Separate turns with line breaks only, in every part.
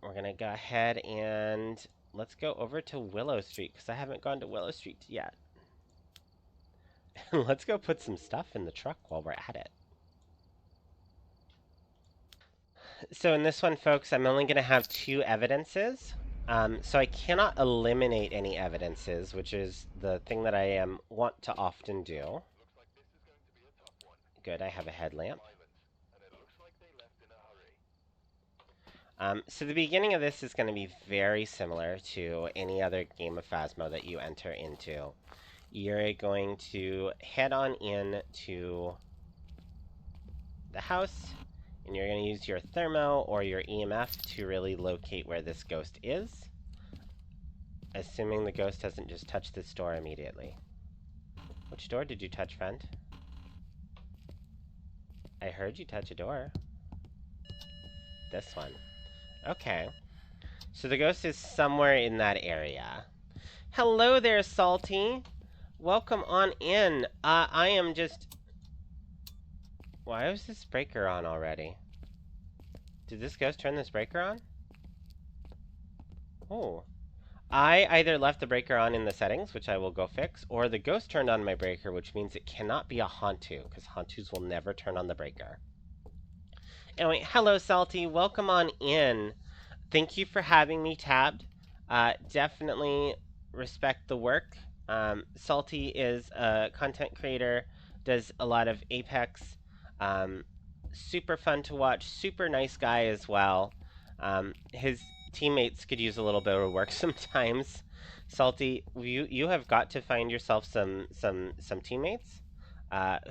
we're going to go ahead and let's go over to Willow Street because I haven't gone to Willow Street yet. Let's go put some stuff in the truck while we're at it. So in this one, folks, I'm only going to have 2 evidences. So I cannot eliminate any evidences, which is the thing that I want to often do. Good, I have a headlamp. So the beginning of this is going to be very similar to any other game of Phasmo that you enter into. You're going to head on in to the house, and you're going to use your thermo or your EMF to really locate where this ghost is, assuming the ghost hasn't just touched this door immediately. Which door did you touch, friend? I heard you touch a door. This one. Okay. So the ghost is somewhere in that area. Hello there, Salty. Welcome on in. I am just... Why was this breaker on already? Did this ghost turn this breaker on? Oh. I either left the breaker on in the settings, which I will go fix, or the ghost turned on my breaker, which means it cannot be a Hantu, because Hantus will never turn on the breaker. Anyway, hello, Salty. Welcome on in. Thank you for having me tabbed. Definitely respect the work. Salty is a content creator, does a lot of Apex. Super fun to watch, super nice guy as well. His teammates could use a little bit of work sometimes. Salty, you have got to find yourself some teammates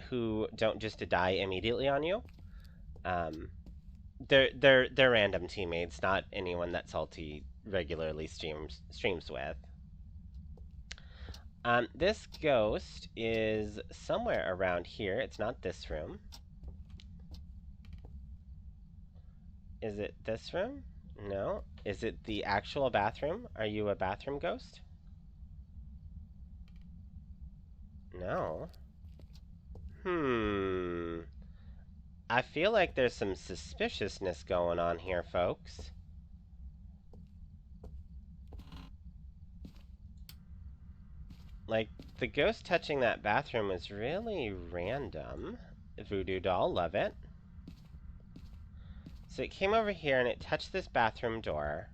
who don't just die immediately on you. They're random teammates, not anyone that Salty regularly streams with. This ghost is somewhere around here. It's not this room. Is it this room? No. Is it the actual bathroom? Are you a bathroom ghost? No. I feel like there's some suspiciousness going on here, folks. Like, the ghost touching that bathroom is really random. Voodoo doll, love it. So it came over here and it touched this bathroom door.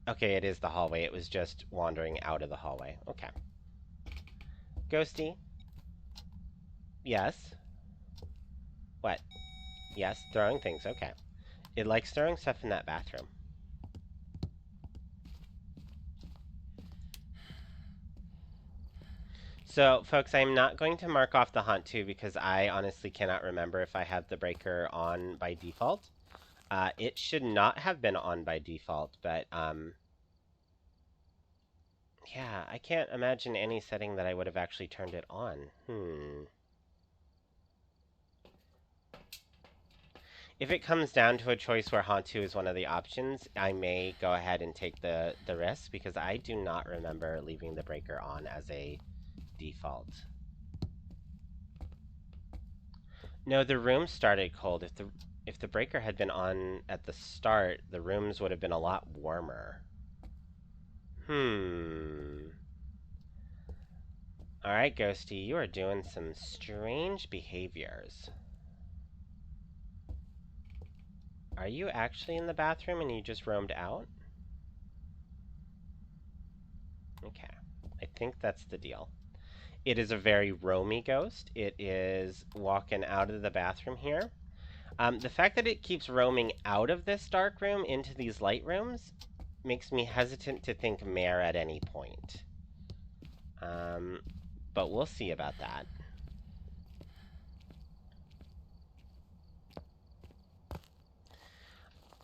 Okay, it is the hallway. It was just wandering out of the hallway. Okay. Ghosty? Yes? What? Yes, throwing things. Okay. It likes throwing stuff in that bathroom. So, folks, I'm not going to mark off the Hantu because I honestly cannot remember if I have the breaker on by default. It should not have been on by default, but, yeah, I can't imagine any setting that I would have actually turned it on. If it comes down to a choice where Hantu is one of the options, I may go ahead and take the risk because I do not remember leaving the breaker on as a default. No, the room started cold. If the breaker had been on at the start, the rooms would have been a lot warmer. Alright, Ghosty, you are doing some strange behaviors. Are you actually in the bathroom and you just roamed out? Okay, I think that's the deal. It is a very roamy ghost. It is walking out of the bathroom here. The fact that it keeps roaming out of this dark room into these light rooms makes me hesitant to think mare at any point. But we'll see about that.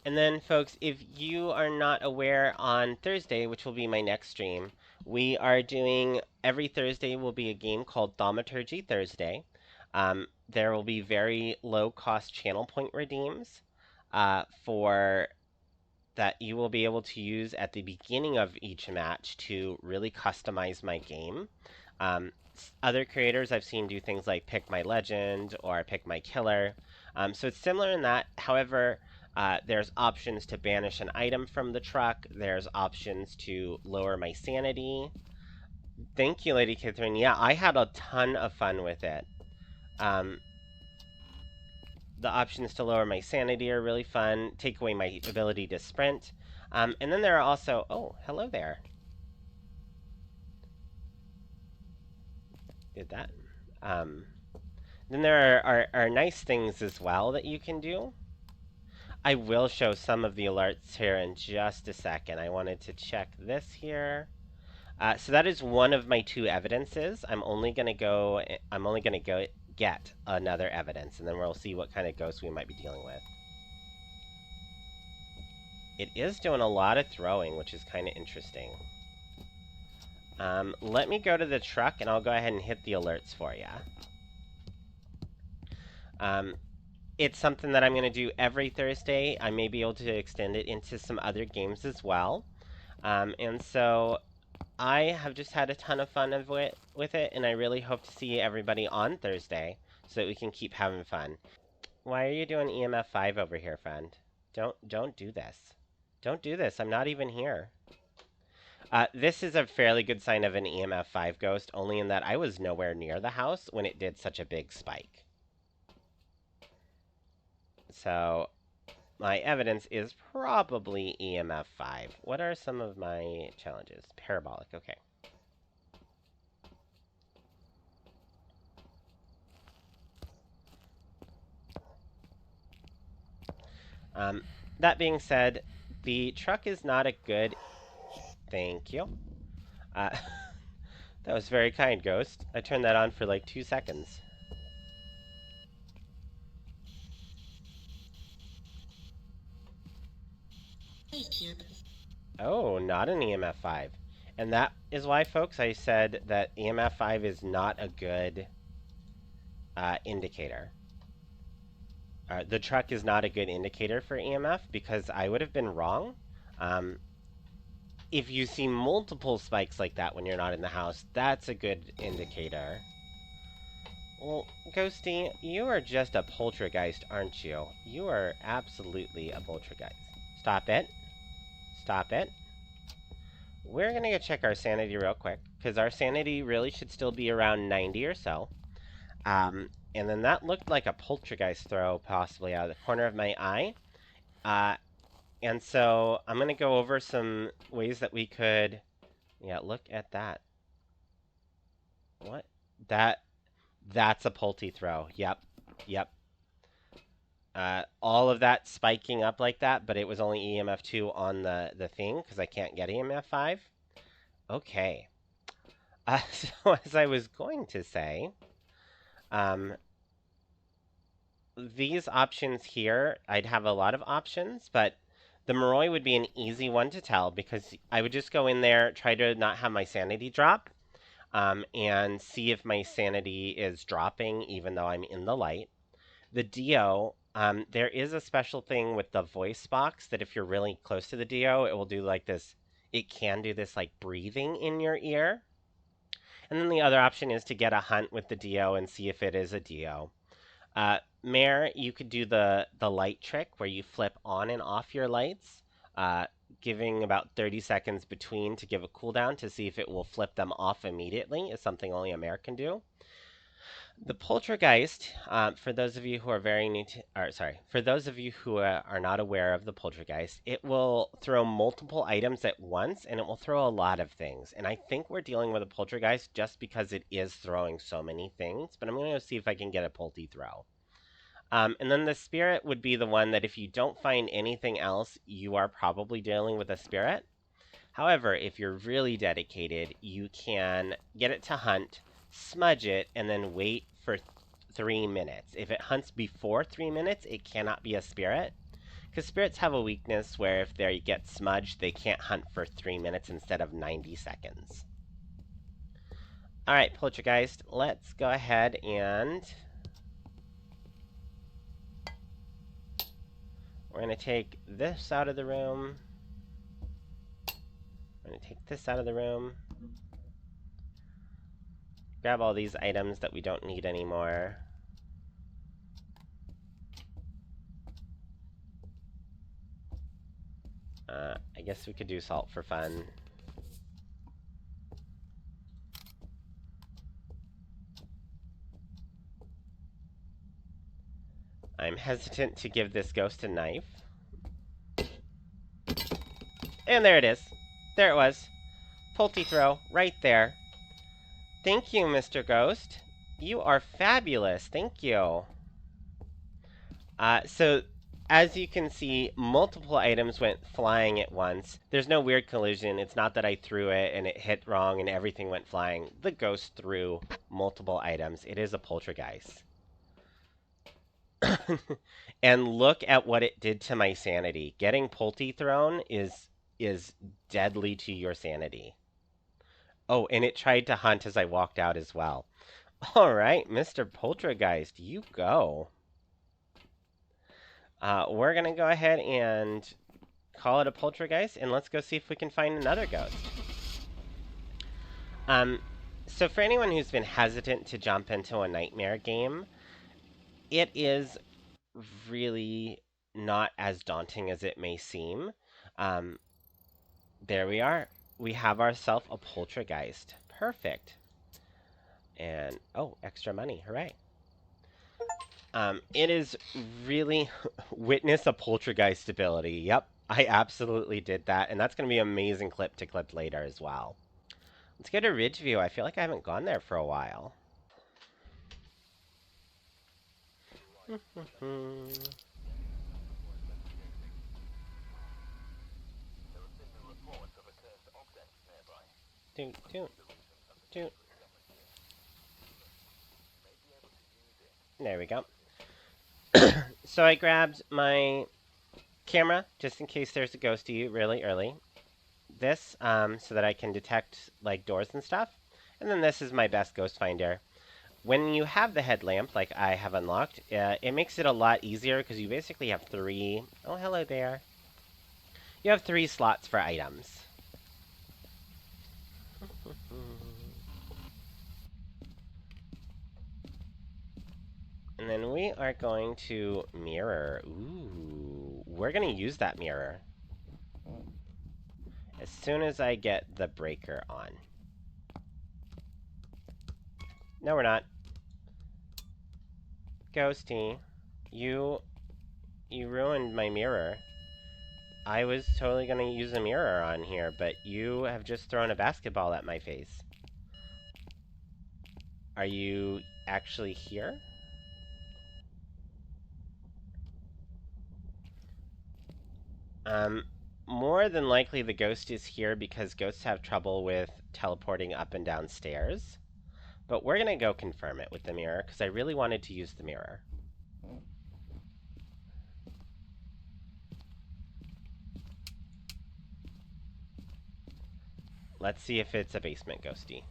And then, folks, if you are not aware, on Thursday, which will be my next stream, we are doing, every Thursday will be a game called Thaumaturgy Thursday. There will be very low-cost channel point redeems for that you will be able to use at the beginning of each match to really customize my game. Other creators I've seen do things like pick my legend or pick my killer. So it's similar in that. However, There's options to banish an item from the truck. There's options to lower my sanity. Thank you, Lady Catherine. Yeah, I had a ton of fun with it. Um, the options to lower my sanity are really fun. Take away my ability to sprint. And then there are also... Oh, hello there. Did that. Then there are nice things as well that you can do. I will show some of the alerts here in just a second. I wanted to check this here. So that is one of my two evidences. I'm only gonna go get another evidence, and then we'll see what kind of ghosts we might be dealing with. It is doing a lot of throwing, which is kind of interesting. Let me go to the truck, and I'll go ahead and hit the alerts for you. It's something that I'm going to do every Thursday. I may be able to extend it into some other games as well. And so I have just had a ton of fun with it, and I really hope to see everybody on Thursday so that we can keep having fun. Why are you doing EMF 5 over here, friend? Don't do this. Don't do this. I'm not even here. This is a fairly good sign of an EMF 5 ghost, only in that I was nowhere near the house when it did such a big spike. So my evidence is probably EMF 5. What are some of my challenges? Parabolic, okay. That being said, the truck is not a good... Thank you. That was very kind, Ghost. I turned that on for like 2 seconds. Oh, not an EMF 5. And that is why, folks, I said that EMF 5 is not a good indicator. The truck is not a good indicator for EMF because I would have been wrong. If you see multiple spikes like that when you're not in the house, that's a good indicator. Well, Ghosty, you are just a poltergeist, aren't you? You are absolutely a poltergeist. Stop it. Stop it. We're going to go check our sanity real quick, because our sanity really should still be around 90 or so. And then that looked like a poltergeist throw, possibly out of the corner of my eye. And so I'm going to go over some ways that we could... Yeah, look at that. What? That's a polty throw. Yep. Yep. All of that spiking up like that, but it was only EMF 2 on the thing, because I can't get EMF 5. Okay. So as I was going to say, these options here, I'd have a lot of options, but the Moroi would be an easy one to tell, because I would just go in there, try to not have my sanity drop, and see if my sanity is dropping even though I'm in the light. The Dio, there is a special thing with the voice box that if you're really close to the Dio, it will do like this. It can do this like breathing in your ear. And then the other option is to get a hunt with the Dio and see if it is a Dio. Mare, you could do the light trick where you flip on and off your lights, giving about 30 seconds between to give a cooldown to see if it will flip them off immediately, is something only a Mare can do. The poltergeist, for those of you who are very new to, or sorry, for those of you who are not aware of the poltergeist, it will throw multiple items at once, and it will throw a lot of things. And I think we're dealing with a poltergeist just because it is throwing so many things, but I'm going to see if I can get a polty throw. And then the spirit would be the one that if you don't find anything else, you are probably dealing with a spirit. However, if you're really dedicated, you can get it to hunt, smudge it, and then wait for 3 minutes. If it hunts before 3 minutes, it cannot be a spirit. Because spirits have a weakness where if they get smudged, they can't hunt for 3 minutes instead of 90 seconds. Alright, Poltergeist, let's go ahead and... We're going to take this out of the room. I'm going to take this out of the room. Grab all these items that we don't need anymore. I guess we could do salt for fun. I'm hesitant to give this ghost a knife. And there it is. There it was. Pulty throw, right there. Thank you, Mr. Ghost. You are fabulous. Thank you. So, as you can see, multiple items went flying at once. There's no weird collision. It's not that I threw it and it hit wrong and everything went flying. The ghost threw multiple items. It is a poltergeist. And look at what it did to my sanity. Getting Pulte thrown is deadly to your sanity. Oh, and it tried to hunt as I walked out as well. All right, Mr. Poltergeist, you go. We're going to go ahead and call it a poltergeist, and let's go see if we can find another ghost. Um, so for anyone who's been hesitant to jump into a nightmare game, it is really not as daunting as it may seem. Um, there we are. We have ourselves a poltergeist. Perfect. And, oh, extra money. Hooray. It is really witness a poltergeist ability. Yep, I absolutely did that, and that's going to be an amazing clip to clip later as well. Let's go to Ridgeview. I feel like I haven't gone there for a while. Doot, doot, doot. There we go. So I grabbed my camera just in case there's a ghosty really early. This, so that I can detect like doors and stuff. And then this is my best ghost finder. When you have the headlamp, like I have unlocked, it makes it a lot easier because you basically have three... Oh, hello there. You have 3 slots for items. And then we are going to mirror. Ooh, we're going to use that mirror as soon as I get the breaker on. No, we're not. Ghosty, you ruined my mirror. I was totally going to use a mirror on here, but you have just thrown a basketball at my face. Are you actually here? More than likely the ghost is here because ghosts have trouble with teleporting up and down stairs. But we're going to go confirm it with the mirror because I really wanted to use the mirror. Let's see if it's a basement ghosty.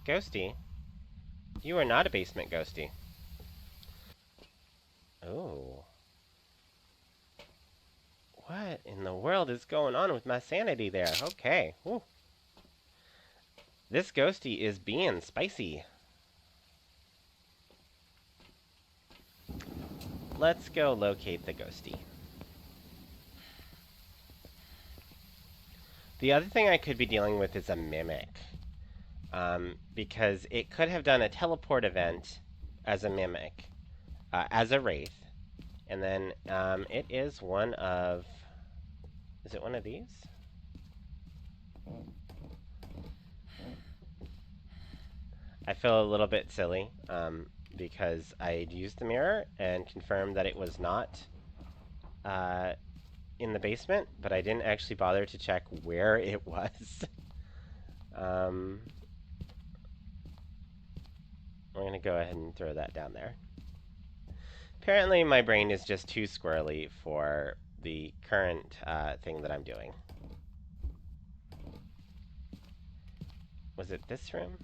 Ghosty? You are not a basement ghosty. Oh. What in the world is going on with my sanity there? Okay. Whew. This ghosty is being spicy. Let's go locate the ghosty. The other thing I could be dealing with is a mimic. Because it could have done a teleport event as a mimic, as a wraith. And then it is one of... Is it one of these? I feel a little bit silly because I'd used the mirror and confirmed that it was not in the basement, but I didn't actually bother to check where it was. I'm going to go ahead and throw that down there. Apparently my brain is just too squirrely for the current thing that I'm doing. Was it this room?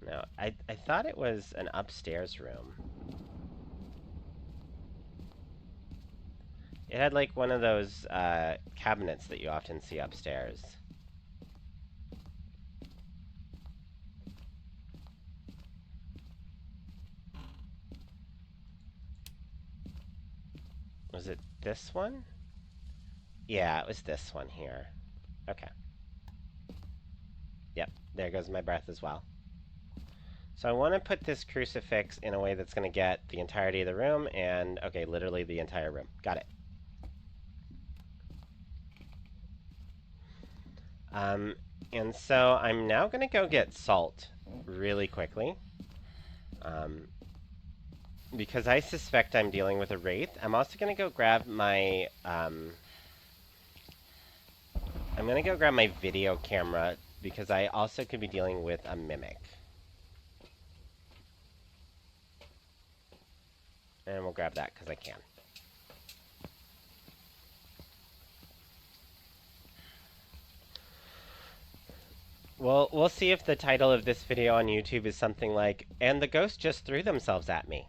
No, I thought it was an upstairs room. It had like one of those cabinets that you often see upstairs. Was it this one? Yeah, it was this one here. Okay. Yep, there goes my breath as well. So I want to put this crucifix in a way that's going to get the entirety of the room and, okay, literally the entire room. Got it. And so I'm now going to go get salt really quickly. Because I suspect I'm dealing with a wraith. I'm also going to go grab my, I'm going to go grab my video camera because I also could be dealing with a mimic. And we'll grab that because I can. Well, we'll see if the title of this video on YouTube is something like, "And the ghost just threw themselves at me."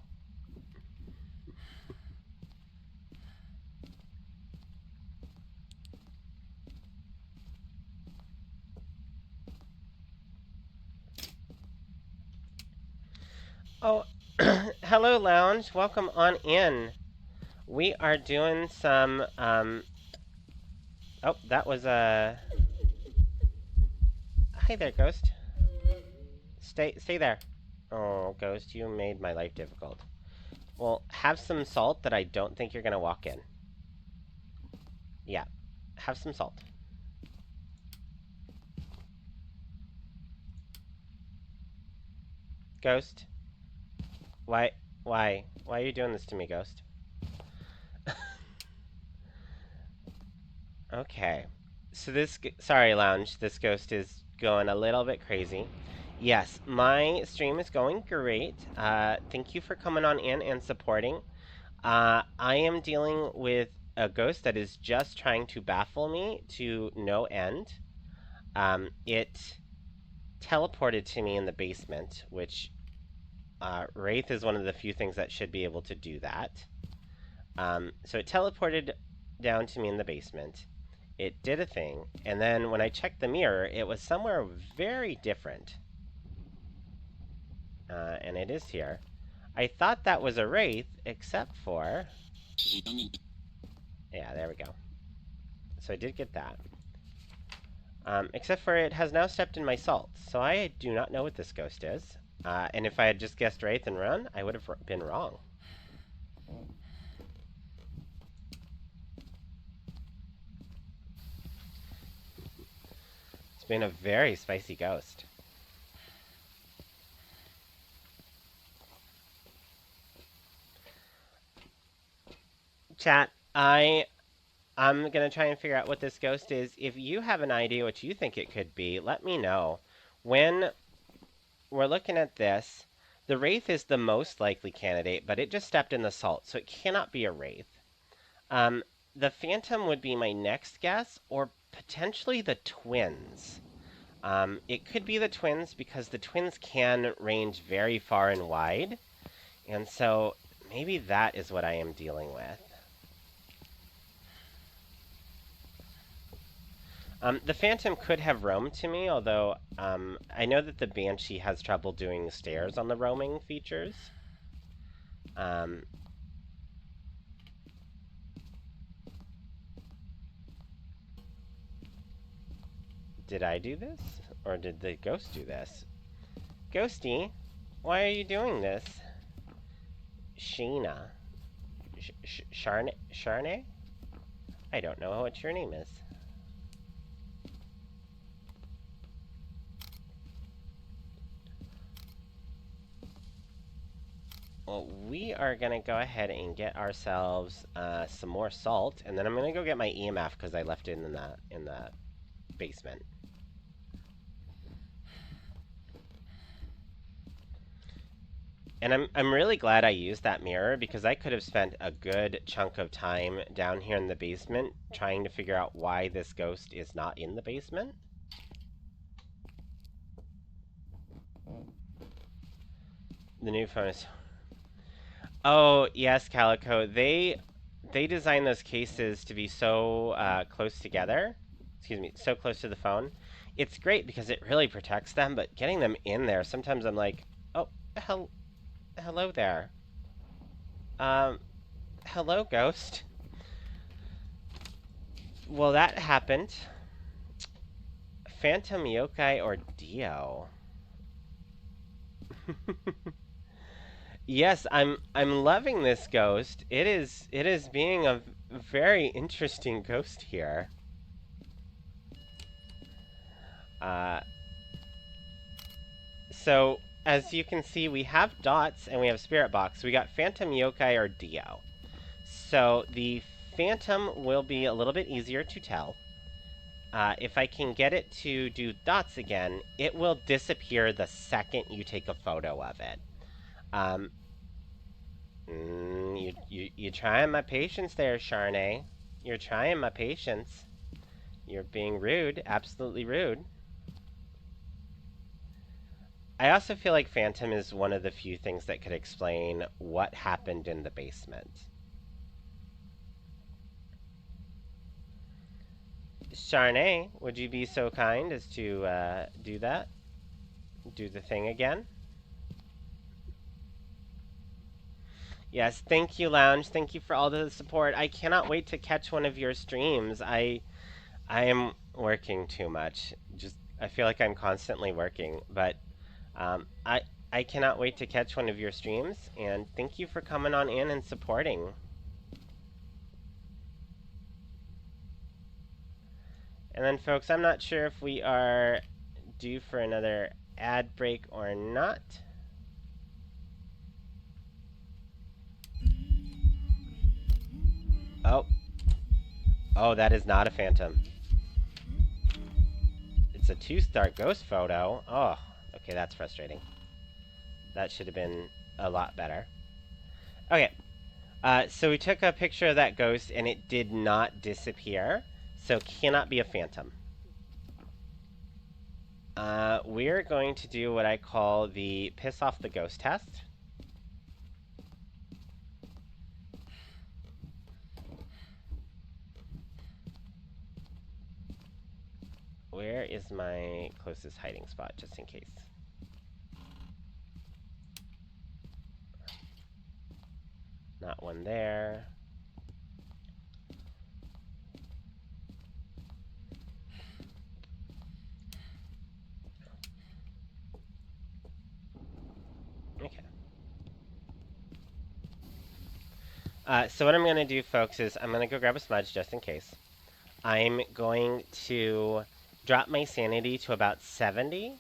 Oh, hello, Lounge. Welcome on in. We are doing some, oh, that was a... Hi there, Ghost. Stay there. Oh, Ghost, you made my life difficult. Well, have some salt that I don't think you're going to walk in. Yeah, have some salt. Ghost? Why are you doing this to me, Ghost? Okay. So sorry, Lounge, this ghost is going a little bit crazy. Yes, my stream is going great. Thank you for coming on in and supporting. I am dealing with a ghost that is just trying to baffle me to no end. It teleported to me in the basement, which Wraith is one of the few things that should be able to do that. So it teleported down to me in the basement. It did a thing, and then when I checked the mirror, it was somewhere very different. And it is here. I thought that was a wraith, except for... Yeah, there we go. So I did get that. Except for it has now stepped in my salt, so I do not know what this ghost is. And if I had just guessed wraith and run, I would have been wrong. It's been a very spicy ghost. Chat, I'm gonna try and figure out what this ghost is. If you have an idea what you think it could be, let me know. When we're looking at this, the wraith is the most likely candidate, but it just stepped in the salt, so it cannot be a wraith. The phantom would be my next guess, or potentially the twins. It could be the twins because the twins can range very far and wide, and so maybe that is what I am dealing with. The Phantom could have roamed to me, although I know that the Banshee has trouble doing stairs on the roaming features. Did I do this? Or did the ghost do this? Ghosty, why are you doing this? Sheena. Sharne? I don't know what your name is. Well, we are going to go ahead and get ourselves some more salt, and then I'm going to go get my EMF because I left it in the basement. And I'm really glad I used that mirror because I could have spent a good chunk of time down here in the basement trying to figure out why this ghost is not in the basement. The new phone is... Oh, yes, Calico. They designed those cases to be so close together. Excuse me, so close to the phone. It's great because it really protects them, but getting them in there, sometimes I'm like, oh, hello there. Hello, ghost. Well, that happened. Phantom yokai or Dio? Yes, I'm loving this ghost. It is being a very interesting ghost here. Uh, so as you can see, we have dots and we have spirit box. We got Phantom yokai or Dio. So the Phantom will be a little bit easier to tell. If I can get it to do dots again, it will disappear the second you take a photo of it. Um, you're trying my patience there, Charnay. You're trying my patience. You're being rude, absolutely rude. I also feel like Phantom is one of the few things that could explain what happened in the basement. Charnay, would you be so kind as to do that? Do the thing again? Yes, thank you, Lounge. Thank you for all the support. I cannot wait to catch one of your streams. I am working too much. Just I feel like I'm constantly working, but um, I I cannot wait to catch one of your streams. And thank you for coming on in and supporting. And then, folks, I'm not sure if we are due for another ad break or not. Oh. Oh, that is not a phantom. It's a 2-star ghost photo. Oh, okay, that's frustrating. That should have been a lot better. Okay, so we took a picture of that ghost and it did not disappear, so cannot be a phantom. We're going to do what I call the piss off the ghost test. Where is my closest hiding spot, just in case? Not one there. Okay. So what I'm going to do, folks, is I'm going to go grab a smudge just in case. I'm going to drop my sanity to about 70,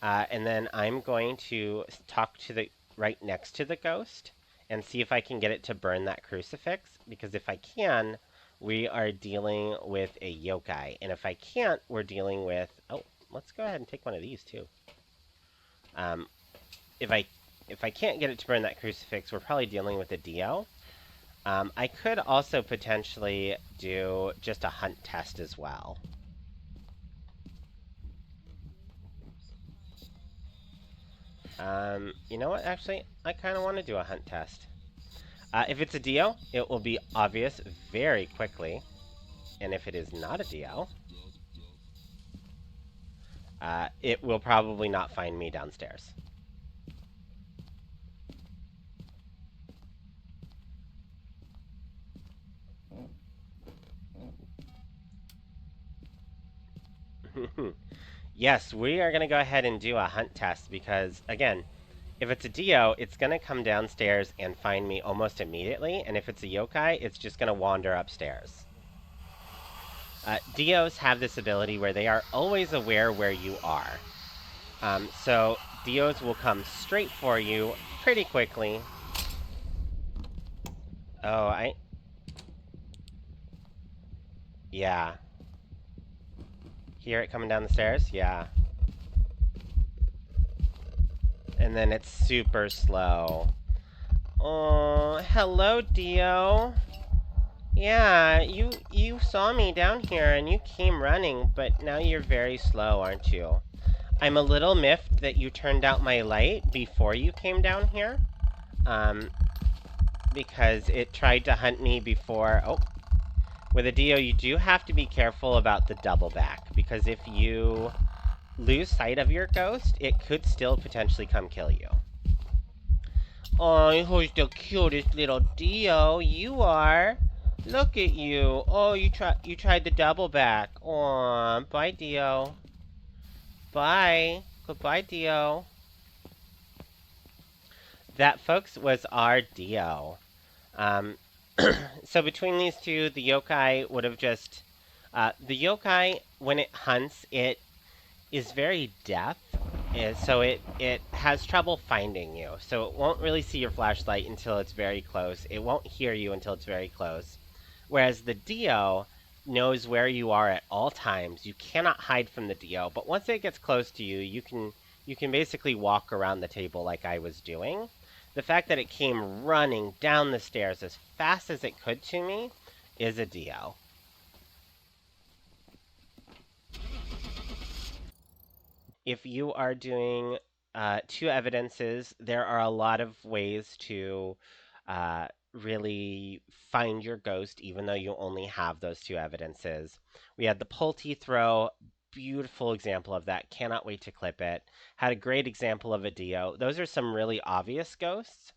and then I'm going to talk to the right next to the ghost and see if I can get it to burn that crucifix, because if I can, we are dealing with a yokai, and if I can't, we're dealing with... Oh, let's go ahead and take one of these, too. If I can't get it to burn that crucifix, we're probably dealing with a Dio. I could also potentially do just a hunt test as well. You know what? Actually, I kind of want to do a hunt test. If it's a Dio, it will be obvious very quickly. And if it is not a Dio, it will probably not find me downstairs. Yes, we are going to go ahead and do a hunt test because, again, if it's a Dio, it's going to come downstairs and find me almost immediately, and if it's a yokai, it's just going to wander upstairs. Dios have this ability where they are always aware where you are. So Dios will come straight for you pretty quickly. Oh, Yeah. Hear it coming down the stairs? Yeah. And then it's super slow. Oh, hello, Dio. Yeah, you saw me down here and you came running, but now you're very slow, aren't you? I'm a little miffed that you turned out my light before you came down here. Because it tried to hunt me before... Oh. With a Dio, you do have to be careful about the double back, because if you lose sight of your ghost, it could still potentially come kill you. Oh, who's the cutest little Dio? You are. Look at you. Oh, you tried the double back. Aw, bye, Dio. Bye. Goodbye, Dio. That, folks, was our Dio. Um, so between these two, the yokai would have just. The yokai, when it hunts, it is very deaf, so it has trouble finding you. So it won't really see your flashlight until it's very close. It won't hear you until it's very close. Whereas the Dio knows where you are at all times. You cannot hide from the Dio, but once it gets close to you, you can basically walk around the table like I was doing. The fact that it came running down the stairs as fast as it could to me is a Dio. If you are doing two evidences, there are a lot of ways to really find your ghost, even though you only have those two evidences. We had the Pulte throw, beautiful example of that. Cannot wait to clip it. Had a great example of a Dio. Those are some really obvious ghosts.